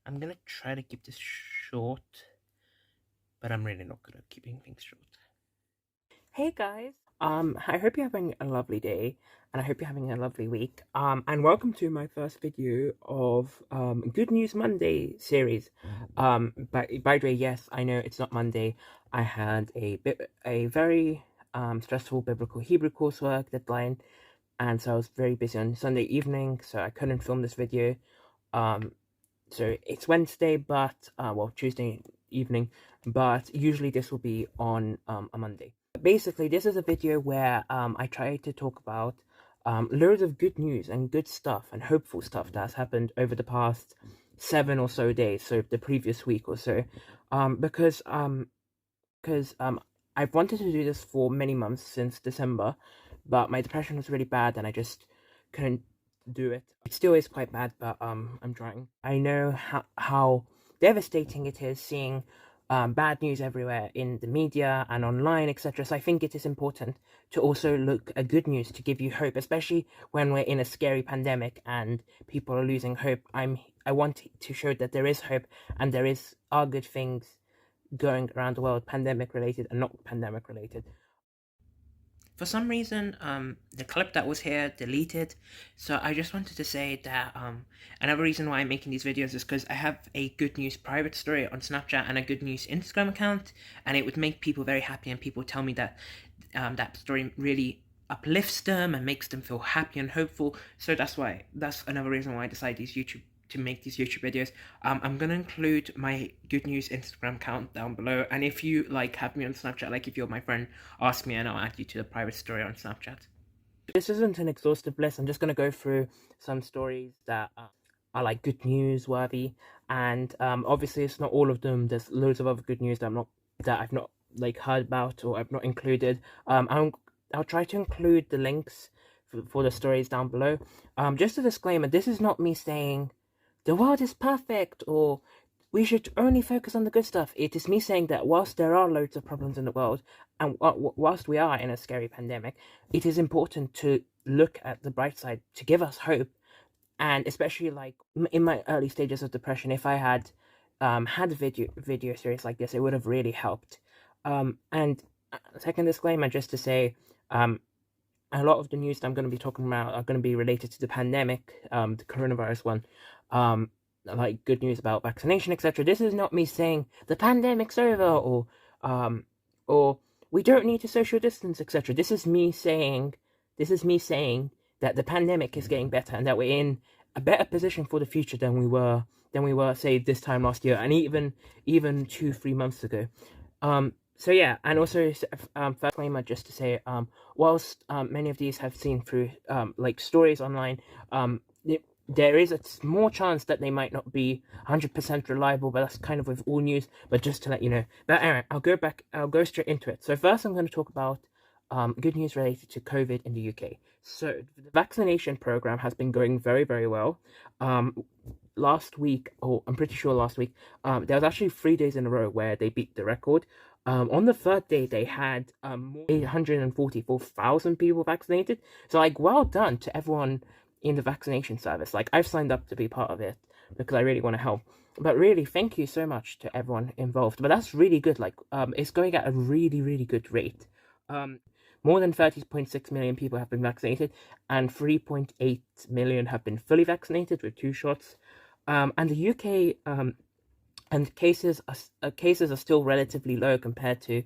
I'm gonna try to keep this short, but I'm really not good at keeping things short. Hey guys, I hope you're having a lovely day, and I hope you're having a lovely week. And welcome to my first video of Good News Monday series. By the way, yes, I know it's not Monday. I had a very stressful biblical Hebrew coursework deadline, and so I was very busy on Sunday evening, so I couldn't film this video. So it's Wednesday, but well, Tuesday evening, but usually this will be on a Monday. Basically, this is a video where I try to talk about loads of good news and good stuff and hopeful stuff that has happened over the past 7 or so days, so the previous week or so, because I've wanted to do this for many months since December, but my depression was really bad and I just couldn't do it. It still is quite bad, but I'm trying. I know how devastating it is seeing bad news everywhere in the media and online, etc. So I think it is important to also look at good news to give you hope, especially when we're in a scary pandemic and people are losing hope. I want to show that there is hope and are good things going around the world, pandemic related and not pandemic related. For some reason, the clip that was here deleted, so I just wanted to say that another reason why I'm making these videos is because I have a good news private story on Snapchat and a good news Instagram account, and it would make people very happy, and people tell me that that story really uplifts them and makes them feel happy and hopeful. So that's another reason why I decided to make these YouTube videos. I'm gonna include my good news Instagram account down below, and if you have me on Snapchat, like if you're my friend, ask me and I'll add you to the private story on Snapchat. This isn't an exhaustive list. I'm just gonna go through some stories that are like good news worthy, and obviously it's not all of them. There's loads of other good news that I've not heard about or I've not included. I'll try to include the links for the stories down below. Just a disclaimer: this is not me saying the world is perfect or we should only focus on the good stuff. It is me saying that whilst there are loads of problems in the world, and whilst we are in a scary pandemic, it is important to look at the bright side to give us hope. And especially in my early stages of depression, if I had had a video series like this, it would have really helped. And second disclaimer, just to say, a lot of the news that I'm going to be talking about are going to be related to the pandemic, the coronavirus one, like good news about vaccination, etc. This is not me saying the pandemic's over or we don't need to social distance, etc. This is me saying that the pandemic is getting better and that we're in a better position for the future than we were say this time last year and even 2-3 months ago. So yeah, and also first disclaimer just to say, whilst many of these have seen through stories online, there is a small chance that they might not be 100% reliable, but that's kind of with all news. But just to let you know. But anyway, I'll go straight into it. So first, I'm going to talk about good news related to COVID in the UK. So the vaccination program has been going very, very well. Last week, or I'm pretty sure last week, there was actually 3 days in a row where they beat the record. On the third day, they had 844,000 people vaccinated. So, well done to everyone in the vaccination service. I've signed up to be part of it because I really want to help. But really, thank you so much to everyone involved. But that's really good. It's going at a really, really good rate. More than 30.6 million people have been vaccinated, and 3.8 million have been fully vaccinated with 2 shots. And the UK and cases are still relatively low compared to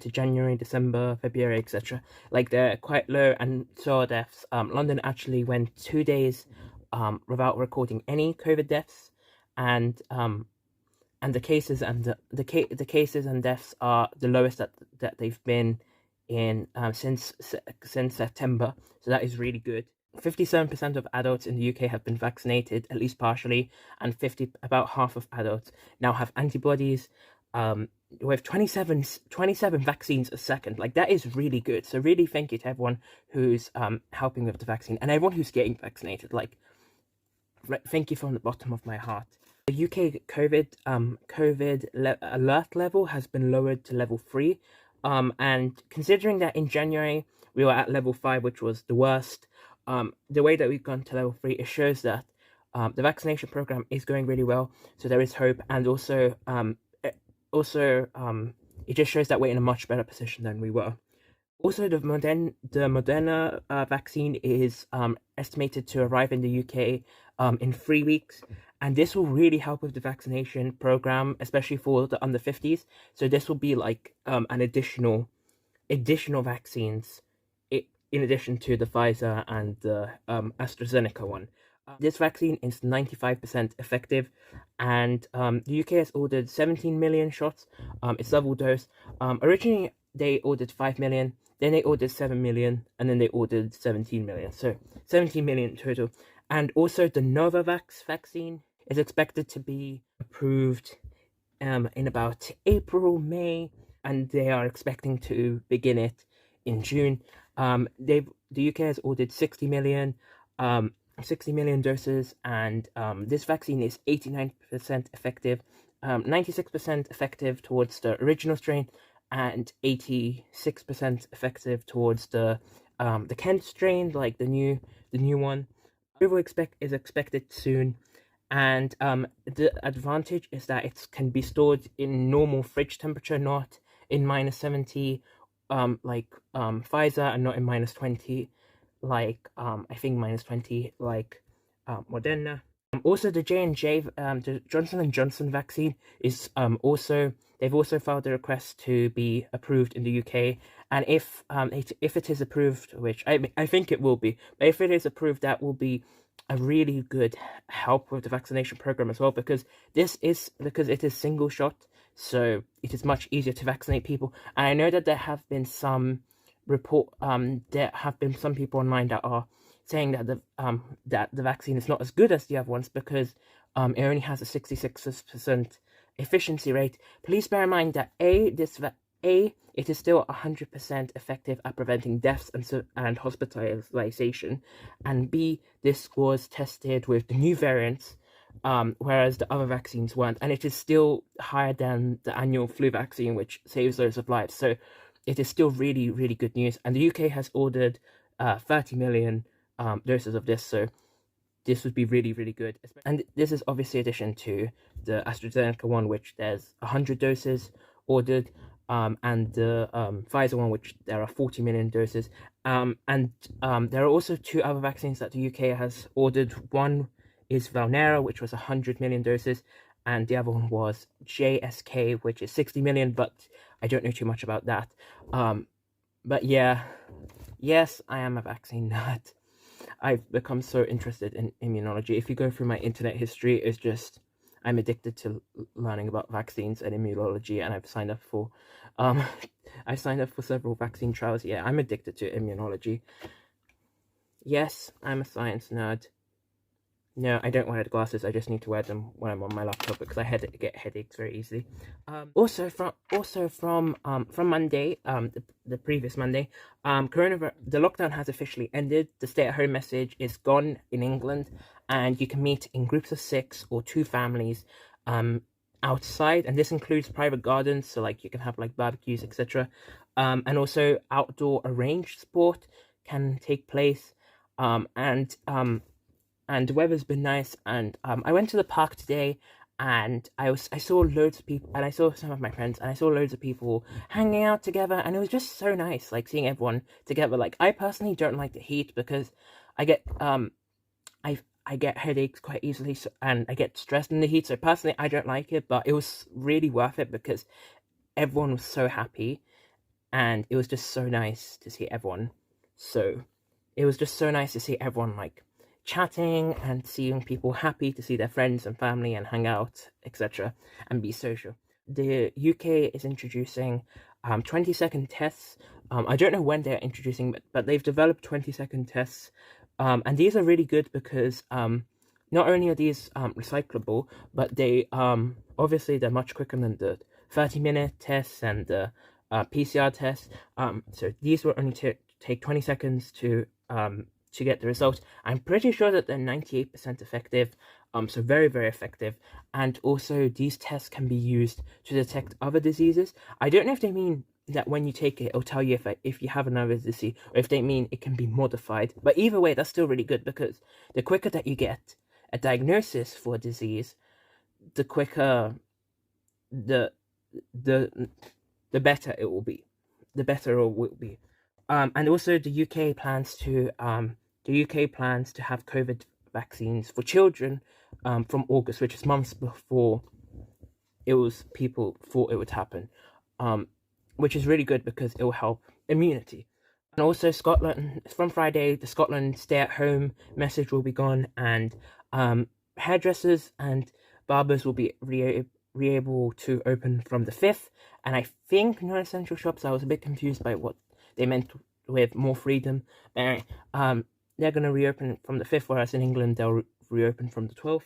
January, December, February, etc. They're quite low, and so are deaths. London actually went 2 days without recording any COVID deaths, and the cases and the cases and deaths are the lowest that they've been in since September. So that is really good. 57% of adults in the UK have been vaccinated, at least partially, and about half of adults now have antibodies. With 27 vaccines a second. That is really good. So really thank you to everyone who's helping with the vaccine and everyone who's getting vaccinated. Thank you from the bottom of my heart. The UK COVID alert level has been lowered to level 3. And considering that in January we were at level 5, which was the worst, the way that we've gone to level 3, it shows that the vaccination program is going really well, so there is hope. And also, it just shows that we're in a much better position than we were. Also, the Moderna vaccine is estimated to arrive in the UK in 3 weeks, and this will really help with the vaccination program, especially for the under 50s. So this will be like an additional vaccines in addition to the Pfizer and the AstraZeneca one. This vaccine is 95% effective, and the UK has ordered 17 million shots. It's double dose. Originally, they ordered 5 million, then they ordered 7 million, and then they ordered 17 million. So 17 million total. And also, the Novavax vaccine is expected to be approved in about April, May, and they are expecting to begin it in June. The UK has ordered 60 million doses, and this vaccine is 89% effective, 96% effective towards the original strain, and 86% effective towards the Kent strain, like the new one. Approval is expected soon, and the advantage is that it can be stored in normal fridge temperature, not in -70, like Pfizer, and not in -20, like I think -20, like Moderna. Also, the J&J, the Johnson & Johnson vaccine is they've also filed a request to be approved in the UK, and if it is approved, which I think it will be, but if it is approved, that will be a really good help with the vaccination program as well, because it is single shot, so it is much easier to vaccinate people. And I know that there have been some people online that are saying that the vaccine is not as good as the other ones because it only has a 66% efficiency rate. Please bear in mind that it is still 100% effective at preventing deaths and hospitalization, and B, this was tested with the new variants, whereas the other vaccines weren't, and it is still higher than the annual flu vaccine, which saves loads of lives. So it is still really, really good news, and the UK has ordered 30 million doses of this, so this would be really, really good. And this is obviously in addition to the AstraZeneca one, which there's 100 doses ordered, and the Pfizer one, which there are 40 million doses. And there are also two other vaccines that the UK has ordered. One is Valnera, which was 100 million doses, and the other one was JSK, which is 60 million, but I don't know too much about that. But yeah, yes, I am a vaccine nerd. I've become so interested in immunology. If you go through my internet history, it's just I'm addicted to learning about vaccines and immunology, and I've signed up for several vaccine trials. Yeah, I'm addicted to immunology. Yes, I'm a science nerd. No, I don't wear the glasses. I just need to wear them when I'm on my laptop because I get headaches very easily. Also from Monday, the previous Monday, the lockdown has officially ended. The stay-at-home message is gone in England, and you can meet in groups of 6 or 2 families outside, and this includes private gardens, so like you can have like barbecues, etc. And also outdoor arranged sport can take place, and the weather's been nice, and I went to the park today, and I saw loads of people, and I saw some of my friends, and I saw loads of people hanging out together, and it was just so nice, like seeing everyone together. Like, I personally don't like the heat because I get I get headaches quite easily, and I get stressed in the heat, so personally I don't like it, but it was really worth it because everyone was so happy, and it was just so nice to see everyone. So it was just so nice to see everyone like chatting and seeing people happy to see their friends and family and hang out, etc., and be social. The UK is introducing 20-second tests. I don't know when they're introducing, but they've developed 20-second tests, and these are really good because not only are these recyclable, but they obviously they're much quicker than the 30-minute tests and the PCR tests. So these will only take 20 seconds to get the results. I'm pretty sure that they're 98% effective, so very, very effective. And also, these tests can be used to detect other diseases. I don't know if they mean that when you take it, it'll tell you if you have another disease, or if they mean it can be modified. But either way, that's still really good because the quicker that you get a diagnosis for a disease, the quicker the the the better it will be. The better it will be. And also the UK plans to have COVID vaccines for children from August, which is months before people thought it would happen, which is really good because it will help immunity. And also Scotland, from Friday, the Scotland stay-at-home message will be gone, and hairdressers and barbers will be able to open from the 5th. And I think non-essential shops, I was a bit confused by what they meant with more freedom. But anyway, they're going to reopen from the 5th, whereas in England they'll reopen from the 12th.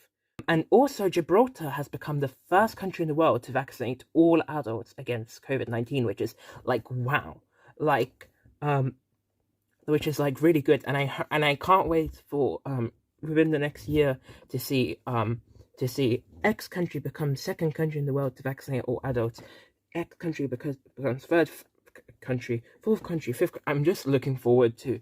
And also, Gibraltar has become the first country in the world to vaccinate all adults against COVID-19, which is like wow, like which is like really good. And I can't wait for within the next year to see X country become second country in the world to vaccinate all adults. X country becomes third country, fourth country, fifth. I'm just looking forward to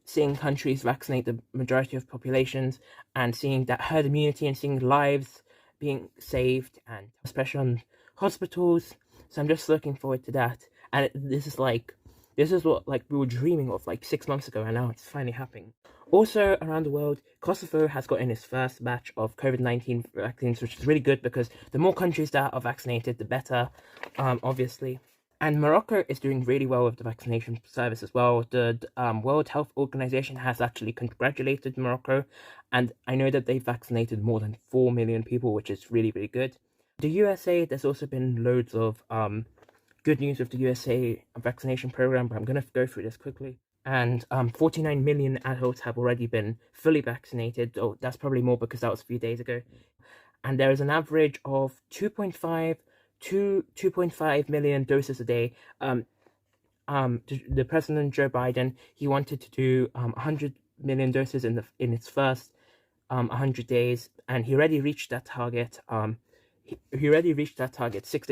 seeing countries vaccinate the majority of populations and seeing that herd immunity and seeing lives being saved, and especially on hospitals. So I'm just looking forward to that. And this is what like we were dreaming of like 6 months ago, and now it's finally happening. Also around the world, Kosovo has gotten its first batch of COVID-19 vaccines, which is really good because the more countries that are vaccinated, the better, obviously. And Morocco is doing really well with the vaccination service as well. The World Health Organization has actually congratulated Morocco, and I know that they've vaccinated more than 4 million people, which is really, really good. The USA, there's also been loads of good news with the USA vaccination program, but I'm going to go through this quickly. And 49 million adults have already been fully vaccinated. Oh, that's probably more because that was a few days ago. And there is an average of 2.5 million doses a day. The President Joe Biden, he wanted to do 100 million doses in its first 100 days, and he already reached that target. He already reached that target 6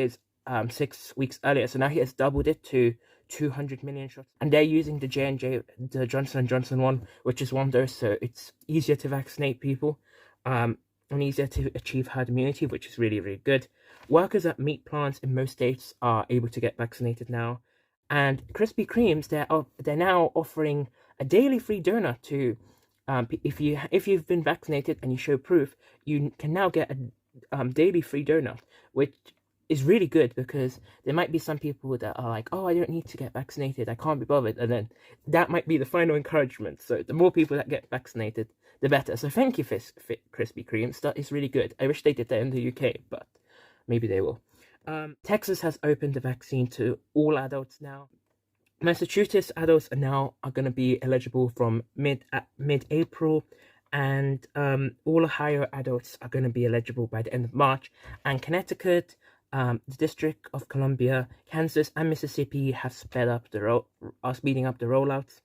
weeks earlier. So now he has doubled it to 200 million shots, and they're using the J&J, the Johnson & Johnson one, which is one dose, so it's easier to vaccinate people, and easier to achieve herd immunity, which is really, really good. Workers at meat plants in most states are able to get vaccinated now, and Krispy Kremes, they're now offering a daily free donut to if you've been vaccinated and you show proof, you can now get a daily free donut, which is really good because there might be some people that are like, oh, I don't need to get vaccinated, I can't be bothered, and then that might be the final encouragement. So the more people that get vaccinated, the better. So thank you for Krispy Kremes, that is really good. I wish they did that in the UK, but maybe they will. Texas has opened the vaccine to all adults now. Massachusetts adults are going to be eligible from mid-April, and all Ohio adults are going to be eligible by the end of March. And Connecticut, the District of Columbia, Kansas, and Mississippi have speeding up the rollouts.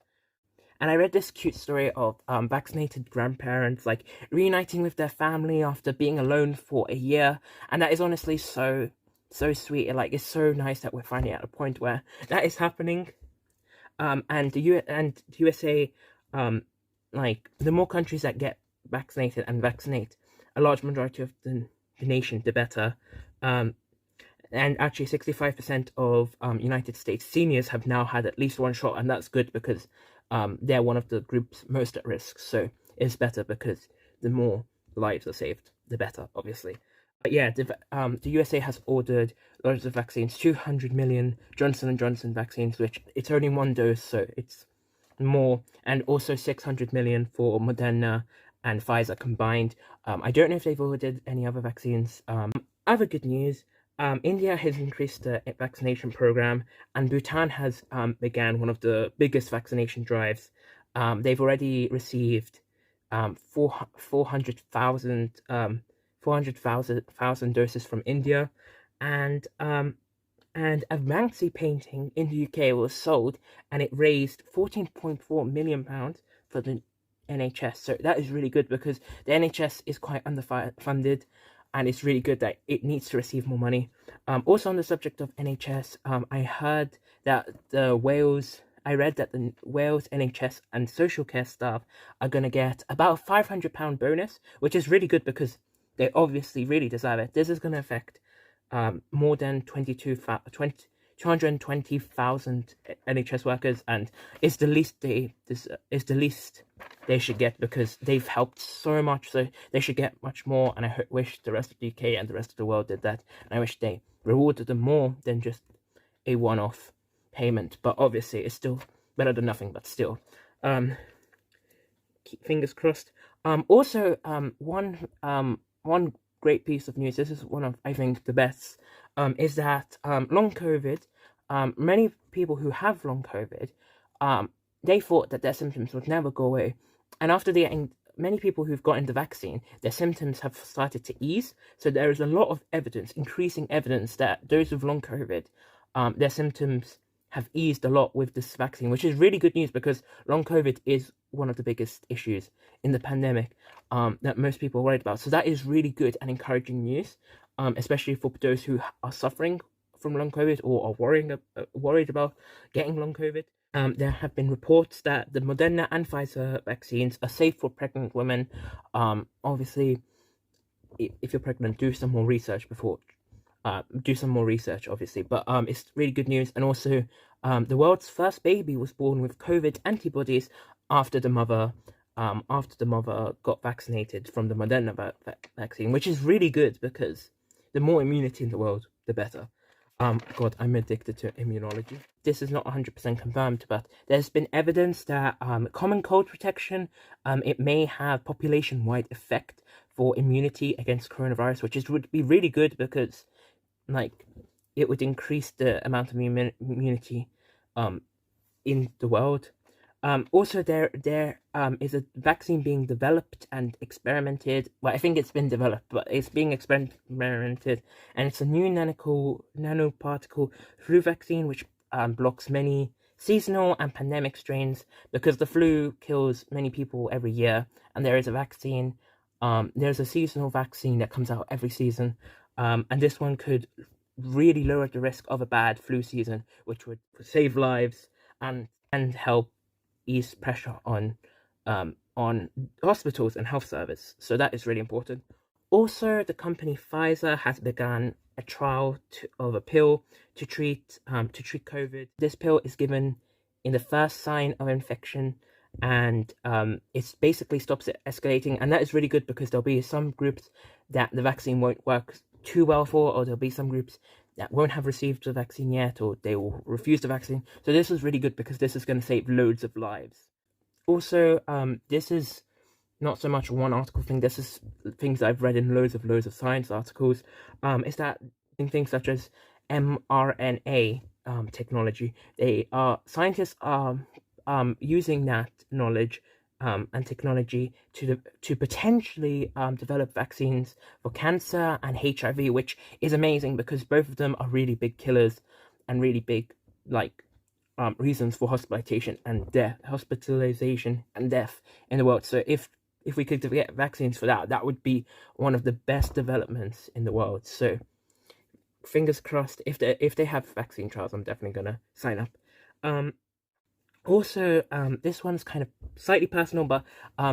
And I read this cute story of vaccinated grandparents like reuniting with their family after being alone for a year, and that is honestly so sweet. It's so nice that we're finally at a point where that is happening. And the USA, like the more countries that get vaccinated and vaccinate a large majority of the nation, the better. And actually 65% of United States seniors have now had at least one shot, and that's good because they're one of the groups most at risk. So it's better because the more lives are saved, the better, obviously. But yeah, the USA has ordered loads of vaccines, 200 million Johnson & Johnson vaccines, which it's only one dose, so it's more, and also 600 million for Moderna and Pfizer combined. I don't know if they've ordered any other vaccines. Other good news, India has increased the vaccination program, and Bhutan has began one of the biggest vaccination drives. They've already received 400,000 doses from India, and a Banksy painting in the UK was sold, and it raised £14.4 million for the NHS. So that is really good because the NHS is quite underfunded, and it's really good that it needs to receive more money. Also on the subject of NHS, I heard that the Wales I read that the Wales NHS and social care staff are going to get about a £500 bonus, which is really good because they obviously really deserve it. This is going to affect more than 220,000 NHS workers, and it's the least they should get because they've helped so much. So they should get much more, and I wish the rest of the UK and the rest of the world did that. And I wish they rewarded them more than just a one-off payment. But obviously, it's still better than nothing. But still, keep fingers crossed. Also, one great piece of news. This is one of, I think, the best. Is that long COVID? Many people who have long COVID, they thought that their symptoms would never go away, and after many people who've gotten the vaccine, their symptoms have started to ease. So there is a lot of evidence, increasing evidence, that those with long COVID, their symptoms have eased a lot with this vaccine, which is really good news because long COVID is one of the biggest issues in the pandemic that most people are worried about. So that is really good and encouraging news, especially for those who are suffering from long COVID or are worried about getting long COVID. There have been reports that the Moderna and Pfizer vaccines are safe for pregnant women. Obviously, if you're pregnant, do some more research before. Obviously, but it's really good news. And also, the world's first baby was born with COVID antibodies after the mother got vaccinated from the Moderna vaccine, which is really good because the more immunity in the world, the better. God, I'm addicted to immunology. This is not 100% confirmed, but there's been evidence that common cold protection, it may have population-wide effect for immunity against coronavirus, which would be really good because, like, it would increase the amount of immunity in the world. Also, there is a vaccine being developed and experimented. Well, I think it's been developed, but it's being experimented, and it's a new nanoparticle flu vaccine, which blocks many seasonal and pandemic strains because the flu kills many people every year, and there is a vaccine. There's a seasonal vaccine that comes out every season, and this one could really lower the risk of a bad flu season, which would save lives and help ease pressure on hospitals and health service. So that is really important. Also, the company Pfizer has begun a trial of a pill to treat COVID. This pill is given in the first sign of infection, and it basically stops it escalating. And that is really good because there'll be some groups that the vaccine won't work too well for, or there'll be some groups that won't have received the vaccine yet, or they will refuse the vaccine. So this is really good because this is going to save loads of lives. Also, this is not so much one article thing. This is things I've read in loads of science articles. Is that things such as mRNA technology. Scientists are using that knowledge and technology to potentially develop vaccines for cancer and HIV, which is amazing because both of them are really big killers and really big reasons for hospitalization and death in the world. So if we could get vaccines for that, that would be one of the best developments in the world. So fingers crossed. If they have vaccine trials, I'm definitely gonna sign up. Also, this one's kind of slightly personal, but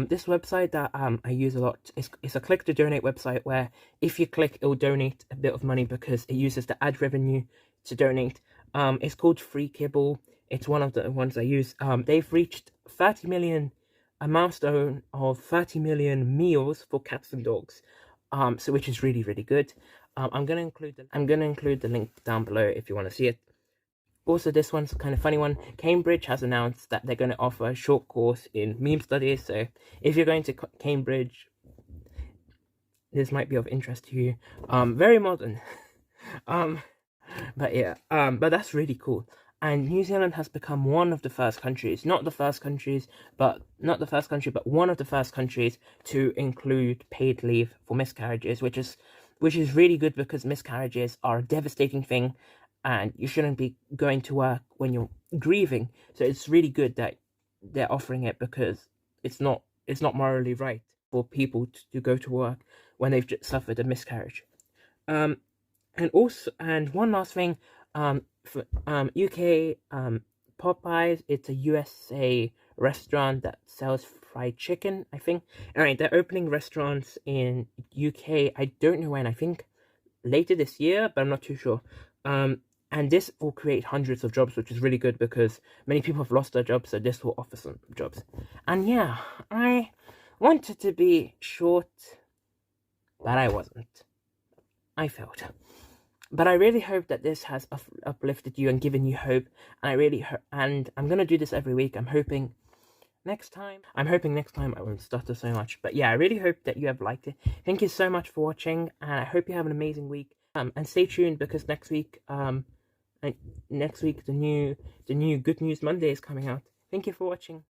this website that I use a lot, it's a click to donate website where if you click, it will donate a bit of money because it uses the ad revenue to donate. It's called Free Kibble. It's one of the ones I use. They've reached 30 million, a milestone of 30 million meals for cats and dogs. So which is really, really good. I'm gonna include the link down below if you want to see it. Also, this one's a kind of funny one. Cambridge has announced that they're going to offer a short course in meme studies. So if you're going to Cambridge, this might be of interest to you. Very modern. But yeah, but that's really cool. And New Zealand has become one of the first countries, but one of the first countries to include paid leave for miscarriages, which is really good because miscarriages are a devastating thing. And you shouldn't be going to work when you're grieving. So it's really good that they're offering it because it's not morally right for people to go to work when they've just suffered a miscarriage. And one last thing, for UK Popeyes. It's a USA restaurant that sells fried chicken, I think. Alright, they're opening restaurants in UK. I don't know when. I think later this year, but I'm not too sure. And this will create hundreds of jobs, which is really good because many people have lost their jobs, so this will offer some jobs. And yeah, I wanted to be short, but I wasn't. I failed. But I really hope that this has uplifted you and given you hope. And I really and I'm gonna do this every week. I'm hoping next time I won't stutter so much. But yeah, I really hope that you have liked it. Thank you so much for watching, and I hope you have an amazing week. And stay tuned because next week the new Good News Monday is coming out. Thank you for watching.